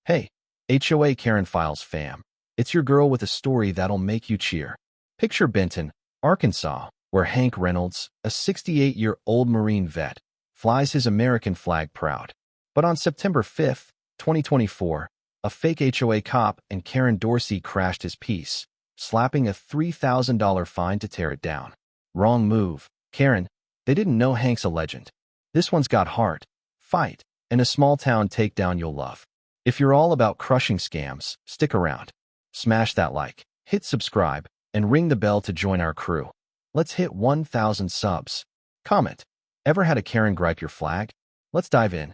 Hey, HOA Karen Files fam. It's your girl with a story that'll make you cheer. Picture Benton, Arkansas, where Hank Reynolds, a 68-year-old Marine vet, flies his American flag proud. But on September 5th, 2024, a fake HOA cop and Karen Dorsey crashed his piece, slapping a $3,000 fine to tear it down. Wrong move, Karen. They didn't know Hank's a legend. This one's got heart, fight, and a small-town takedown you'll love. If you're all about crushing scams, stick around. Smash that like, hit subscribe, and ring the bell to join our crew. Let's hit 1,000 subs. Comment. Ever had a Karen gripe your flag? Let's dive in.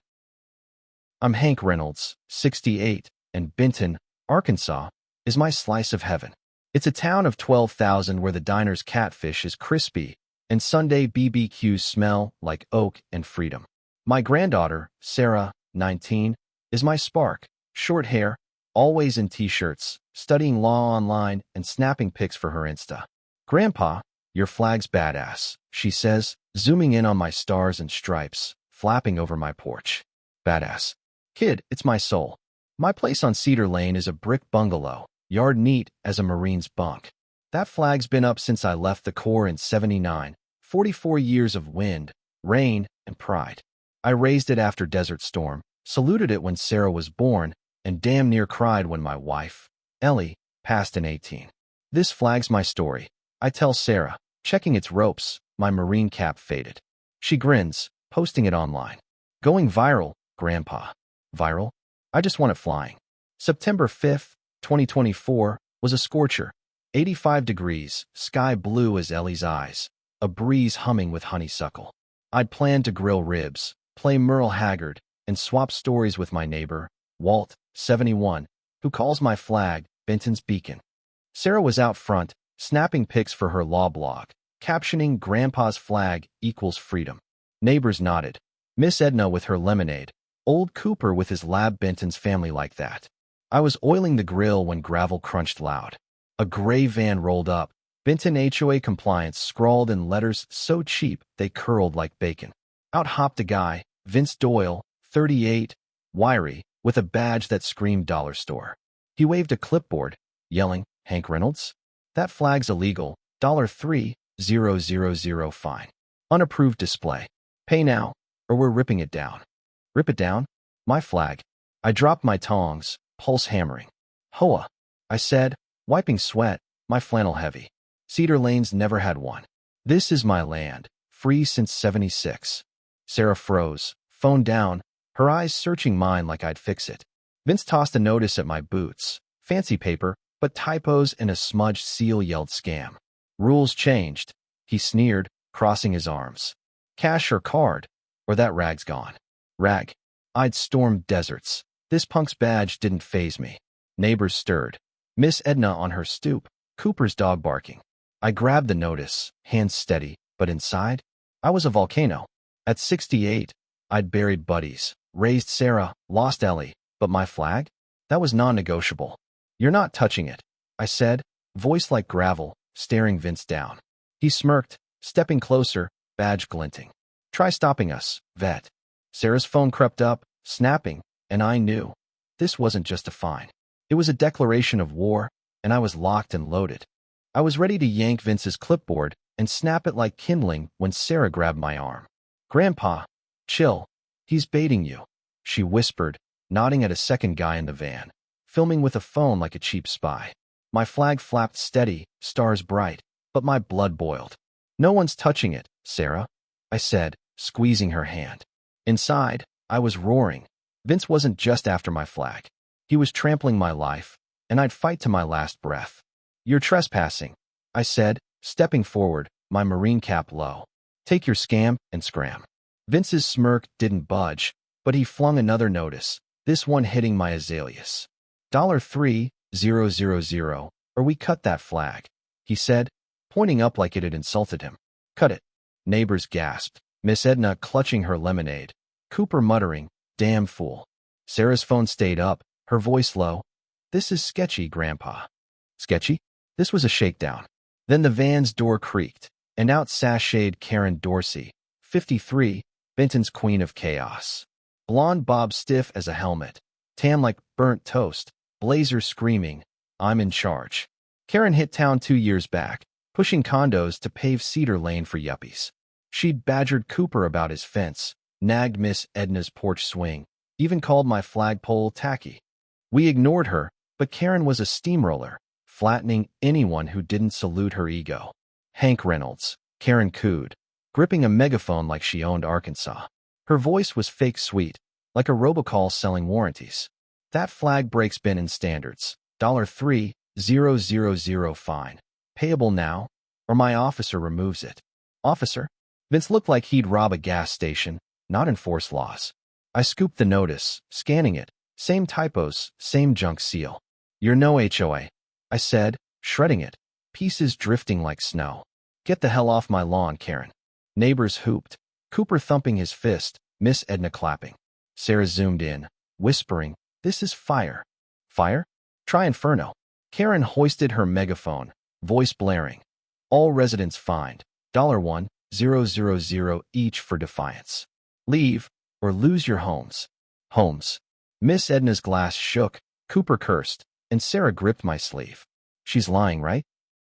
I'm Hank Reynolds, 68, and Benton, Arkansas, is my slice of heaven. It's a town of 12,000 where the diner's catfish is crispy and Sunday BBQs smell like oak and freedom. My granddaughter, Sarah, 19, is my spark. Short hair, always in t-shirts, studying law online and snapping pics for her Insta. Grandpa, your flag's badass, she says, zooming in on my stars and stripes, flapping over my porch. Badass. Kid, it's my soul. My place on Cedar Lane is a brick bungalow, yard neat as a Marine's bunk. That flag's been up since I left the Corps in '79, 44 years of wind, rain, and pride. I raised it after Desert Storm, saluted it when Sarah was born, and damn near cried when my wife, Ellie, passed in 18. This flag's my story, I tell Sarah, checking its ropes, my Marine cap faded. She grins, posting it online. Going viral, Grandpa. Viral? I just want it flying. September 5th, 2024, was a scorcher. 85 degrees, sky blue as Ellie's eyes, a breeze humming with honeysuckle. I'd planned to grill ribs, play Merle Haggard, and swap stories with my neighbor, Walt, 71, who calls my flag Benton's Beacon. Sarah was out front, snapping pics for her law blog, captioning Grandpa's flag equals freedom. Neighbors nodded. Miss Edna with her lemonade, old Cooper with his lab. Benton's family like that. I was oiling the grill when gravel crunched loud. A gray van rolled up, Benton HOA compliance scrawled in letters so cheap they curled like bacon. Out hopped a guy, Vince Doyle, 38, wiry, with a badge that screamed dollar store. He waved a clipboard, yelling, Hank Reynolds? That flag's illegal, $3,000 fine. Unapproved display. Pay now, or we're ripping it down. Rip it down? My flag. I dropped my tongs, pulse hammering. HOA, I said, wiping sweat, my flannel heavy. Cedar Lane's never had one. This is my land, free since '76. Sarah froze, phone down, her eyes searching mine like I'd fix it. Vince tossed a notice at my boots. Fancy paper, but typos and a smudged seal yelled scam. Rules changed, he sneered, crossing his arms. Cash or card, or that rag's gone. Rag. I'd stormed deserts. This punk's badge didn't faze me. Neighbors stirred. Miss Edna on her stoop, Cooper's dog barking. I grabbed the notice, hands steady, but inside, I was a volcano. At 68, I'd buried buddies, raised Sarah, lost Ellie, but my flag? That was non-negotiable. You're not touching it, I said, voice like gravel, staring Vince down. He smirked, stepping closer, badge glinting. Try stopping us, vet. Sarah's phone crept up, snapping, and I knew. This wasn't just a fine. It was a declaration of war, and I was locked and loaded. I was ready to yank Vince's clipboard and snap it like kindling when Sarah grabbed my arm. Grandpa, chill. He's baiting you, she whispered, nodding at a second guy in the van, filming with a phone like a cheap spy. My flag flapped steady, stars bright, but my blood boiled. No one's touching it, Sarah, I said, squeezing her hand. Inside, I was roaring. Vince wasn't just after my flag. He was trampling my life, and I'd fight to my last breath. You're trespassing, I said, stepping forward, my Marine cap low. Take your scam and scram. Vince's smirk didn't budge, but he flung another notice, this one hitting my azaleas. $3,000, or we cut that flag, he said, pointing up like it had insulted him. Cut it. Neighbors gasped, Miss Edna clutching her lemonade, Cooper muttering, damn fool. Sarah's phone stayed up, her voice low. This is sketchy, Grandpa. Sketchy? This was a shakedown. Then the van's door creaked, and out sashayed Karen Dorsey, 53, Benton's queen of chaos. Blonde bob stiff as a helmet, tan like burnt toast, blazer screaming, "I'm in charge." Karen hit town 2 years back, pushing condos to pave Cedar Lane for yuppies. She'd badgered Cooper about his fence, nagged Miss Edna's porch swing, even called my flagpole tacky. We ignored her, but Karen was a steamroller, flattening anyone who didn't salute her ego. "Hank Reynolds," Karen cooed, gripping a megaphone like she owned Arkansas. Her voice was fake sweet, like a robocall selling warranties. "That flag breaks Benton standards. $3,000 fine. Payable now, or my officer removes it." Officer? Vince looked like he'd rob a gas station, not enforce laws. I scooped the notice, scanning it. Same typos, same junk seal. "You're no HOA," I said, shredding it, pieces drifting like snow. "Get the hell off my lawn, Karen." Neighbors hooped, Cooper thumping his fist, Miss Edna clapping. Sarah zoomed in, whispering, "This is fire." "Fire? Try Inferno." Karen hoisted her megaphone, voice blaring. "All residents fined. $1,000 each for defiance. Leave, or lose your homes." Homes. Miss Edna's glass shook, Cooper cursed, and Sarah gripped my sleeve. "She's lying, right?"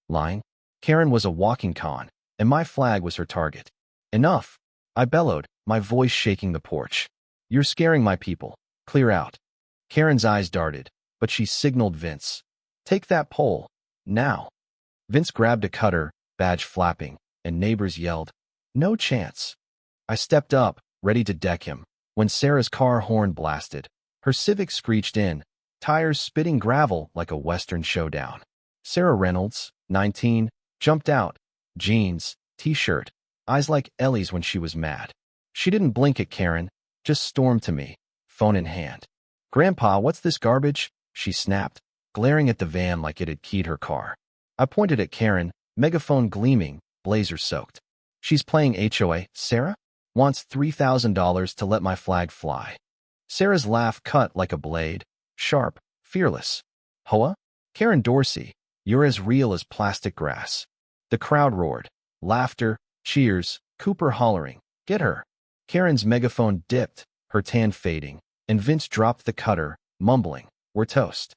Lying? Karen was a walking con, and my flag was her target. "Enough," I bellowed, my voice shaking the porch. "You're scaring my people. Clear out." Karen's eyes darted, but she signaled Vince. "Take that pole. Now." Vince grabbed a cutter, badge flapping, and neighbors yelled, "No chance." I stepped up, ready to deck him, when Sarah's car horn blasted. Her Civic screeched in, tires spitting gravel like a Western showdown. Sarah Reynolds, 19, jumped out, jeans, t-shirt, eyes like Ellie's when she was mad. She didn't blink at Karen, just stormed to me, phone in hand. "Grandpa, what's this garbage?" she snapped, glaring at the van like it had keyed her car. I pointed at Karen, megaphone gleaming, blazer soaked. "She's playing HOA, Sarah? Wants $3,000 to let my flag fly." Sarah's laugh cut like a blade, sharp, fearless. "HOA? Karen Dorsey, you're as real as plastic grass." The crowd roared. Laughter, cheers, Cooper hollering, "Get her." Karen's megaphone dipped, her tan fading, and Vince dropped the cutter, mumbling, "We're toast."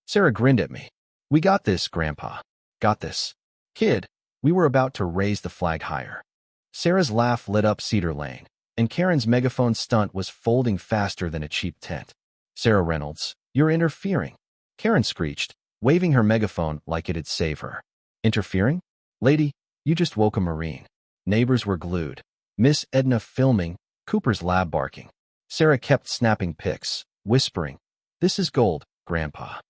Sarah grinned at me. "We got this, Grandpa. Got this." "Kid." We were about to raise the flag higher. Sarah's laugh lit up Cedar Lane, and Karen's megaphone stunt was folding faster than a cheap tent. "Sarah Reynolds, you're interfering," Karen screeched, waving her megaphone like it'd save her. "Interfering? Lady, you just woke a Marine." Neighbors were glued. Miss Edna filming, Cooper's lab barking. Sarah kept snapping pics, whispering, "This is gold, Grandpa."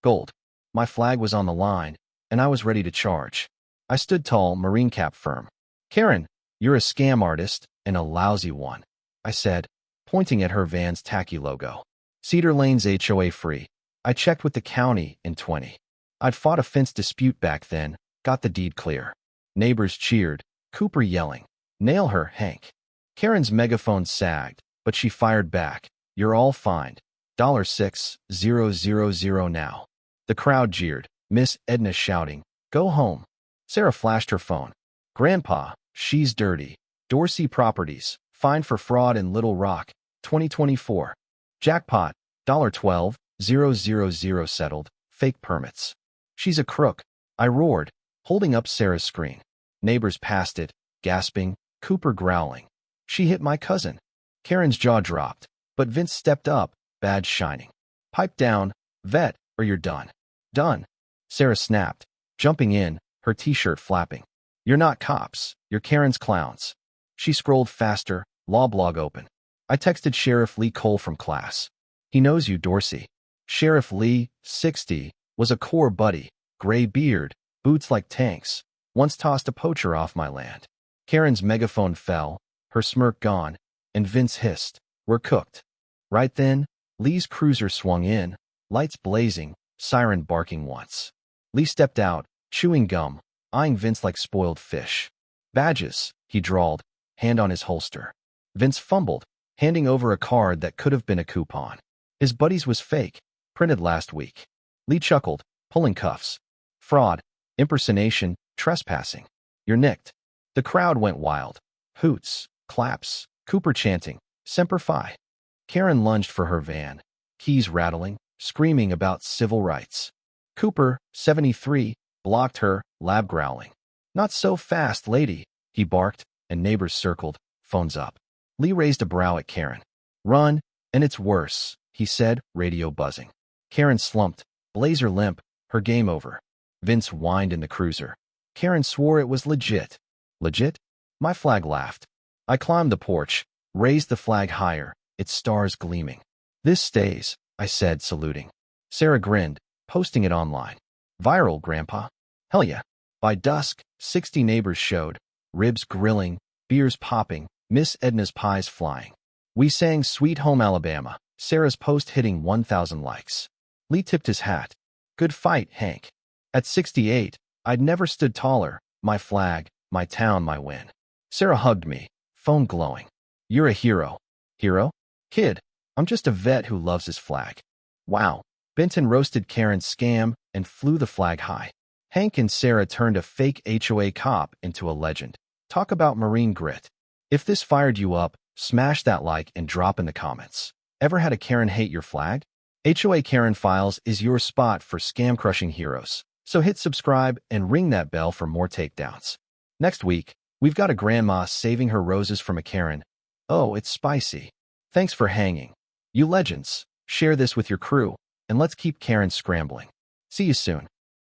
Gold. My flag was on the line, and I was ready to charge. I stood tall, Marine cap firm. "Karen, you're a scam artist, and a lousy one," I said, pointing at her van's tacky logo. "Cedar Lane's HOA free. I checked with the county in 20. I'd fought a fence dispute back then, got the deed clear." Neighbors cheered, Cooper yelling, "Nail her, Hank." Karen's megaphone sagged, but she fired back, "You're all fined. $6,000 now." The crowd jeered, Miss Edna shouting, "Go home." Sarah flashed her phone. "Grandpa, she's dirty. Dorsey Properties, fined for fraud in Little Rock, 2024. Jackpot, $12,000 settled, fake permits." "She's a crook," I roared, holding up Sarah's screen. Neighbors passed it, gasping, Cooper growling. "She hit my cousin." Karen's jaw dropped, but Vince stepped up, badge shining. "Pipe down, vet, or you're done." "Done," Sarah snapped, jumping in, her t-shirt flapping. "You're not cops, you're Karen's clowns." She scrolled faster, law blog open. I texted Sheriff Lee Cole from class. "He knows you, Dorsey." Sheriff Lee, 60, was a core buddy, gray beard, boots like tanks, once tossed a poacher off my land. Karen's megaphone fell, her smirk gone, and Vince hissed, "We're cooked." Right then, Lee's cruiser swung in, lights blazing, siren barking once. Lee stepped out, chewing gum, eyeing Vince like spoiled fish. "Badges," he drawled, hand on his holster. Vince fumbled, handing over a card that could have been a coupon. His buddy's was fake, printed last week. Lee chuckled, pulling cuffs. "Fraud, impersonation, trespassing. You're nicked." The crowd went wild. Hoots, claps, Cooper chanting, "Semper Fi." Karen lunged for her van. keys rattling, screaming about civil rights. Cooper, 73, blocked her, lab growling. "Not so fast, lady," he barked, and neighbors circled, phones up. Lee raised a brow at Karen. "Run, and it's worse," he said, radio buzzing. Karen slumped, blazer limp, her game over. Vince whined in the cruiser. Karen swore it was legit. Legit? My flag laughed. I climbed the porch, raised the flag higher, its stars gleaming. "This stays," I said, saluting. Sarah grinned, posting it online. "Viral, Grandpa." "Hell yeah." By dusk, 60 neighbors showed, ribs grilling, beers popping, Miss Edna's pies flying. We sang Sweet Home Alabama, Sarah's post hitting 1,000 likes. Lee tipped his hat. "Good fight, Hank." At 68, I'd never stood taller, my flag, my town, my win. Sarah hugged me, phone glowing. "You're a hero." "Hero? Kid, I'm just a vet who loves his flag." Wow. Benton roasted Karen's scam and flew the flag high. Hank and Sarah turned a fake HOA cop into a legend. Talk about Marine grit. If this fired you up, smash that like and drop in the comments. Ever had a Karen hate your flag? HOA Karen Files is your spot for scam-crushing heroes. So hit subscribe and ring that bell for more takedowns. Next week, we've got a grandma saving her roses from a Karen. Oh, it's spicy. Thanks for hanging. You legends, share this with your crew, and let's keep Karen scrambling. See you soon.